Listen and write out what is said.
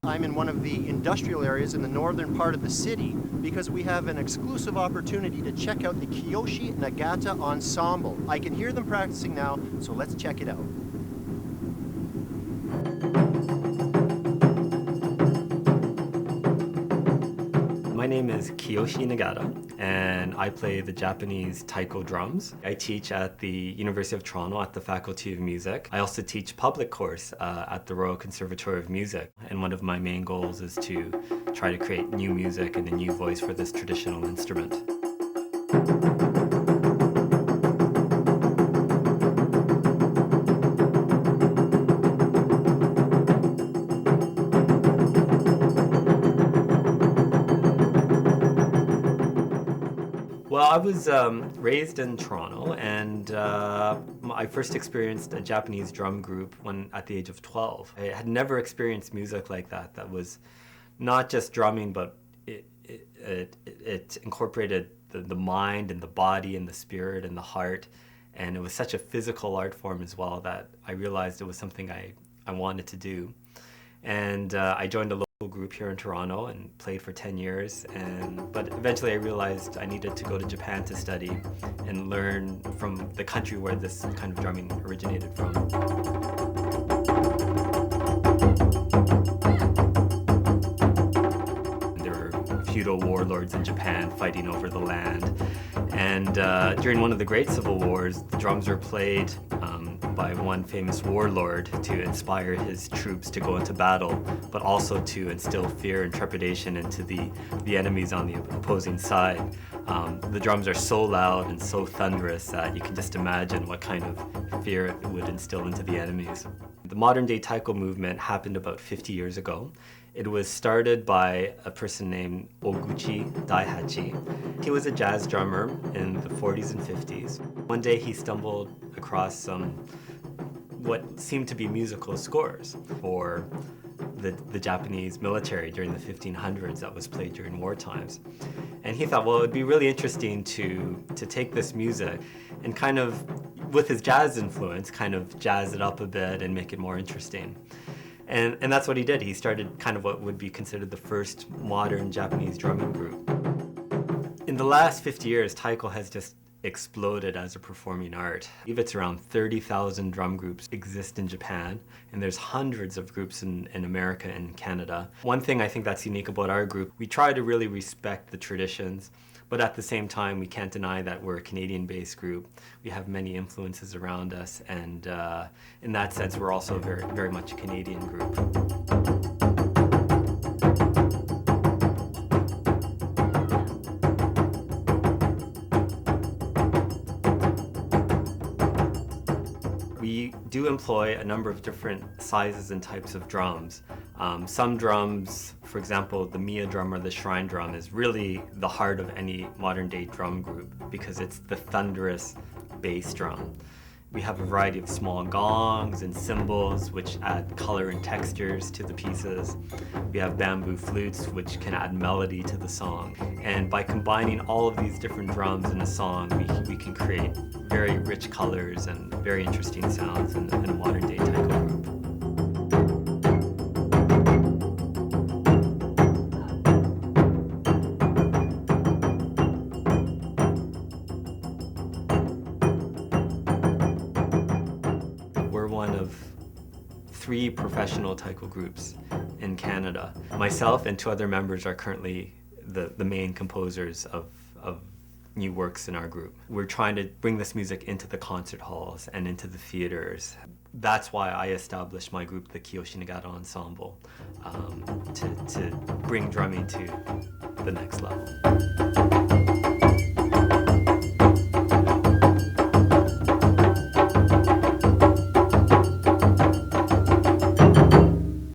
I'm in one of the industrial areas in the northern part of the city because we have an exclusive opportunity to check out the Kiyoshi Nagata ensemble. I can hear them practicing now, so let's check it out. My name is Kiyoshi Nagata, and I play the Japanese Taiko drums. I teach at the University of Toronto at the Faculty of Music. I also teach public course at the Royal Conservatory of Music, and one of my main goals is to try to create new music and a new voice for this traditional instrument. Well, I was raised in Toronto, and I first experienced a Japanese drum group at the age of 12. I had never experienced music like that. That was not just drumming, but it incorporated the mind and the body and the spirit and the heart. And it was such a physical art form as well that I realized it was something I wanted to do. And I joined a local group here in Toronto and played for 10 years. But eventually I realized I needed to go to Japan to study and learn from the country where this kind of drumming originated from. There were feudal warlords in Japan fighting over the land. And during one of the great civil wars, the drums were played by one famous warlord to inspire his troops to go into battle, but also to instill fear and trepidation into the enemies on the opposing side. The drums are so loud and so thunderous that you can just imagine what kind of fear it would instill into the enemies. The modern day Taiko movement happened about 50 years ago. It was started by a person named Oguchi Daihachi. He was a jazz drummer in the 40s and 50s. One day he stumbled across some what seemed to be musical scores for the Japanese military during the 1500s that was played during war times. And he thought, well, it would be really interesting to take this music and kind of, with his jazz influence, kind of jazz it up a bit and make it more interesting. And that's what he did. He started kind of what would be considered the first modern Japanese drumming group. In the last 50 years, Taiko has just exploded as a performing art. I believe it's around 30,000 drum groups exist in Japan, and there's hundreds of groups in America and Canada. One thing I think that's unique about our group, we try to really respect the traditions, but at the same time, we can't deny that we're a Canadian-based group. We have many influences around us, and in that sense, we're also very, very much a Canadian group. We do employ a number of different sizes and types of drums. Some drums, for example, the Mia drum or the shrine drum is really the heart of any modern day drum group because it's the thunderous bass drum. We have a variety of small gongs and cymbals which add color and textures to the pieces. We have bamboo flutes which can add melody to the song. And by combining all of these different drums in a song, we can create very rich colors and very interesting sounds in a modern day Taiko group. We're one of 3 professional Taiko groups in Canada. Myself and 2 other members are currently the main composers of new works in our group. We're trying to bring this music into the concert halls and into the theaters. That's why I established my group, the Kiyoshi Nagata Ensemble, to bring drumming to the next level.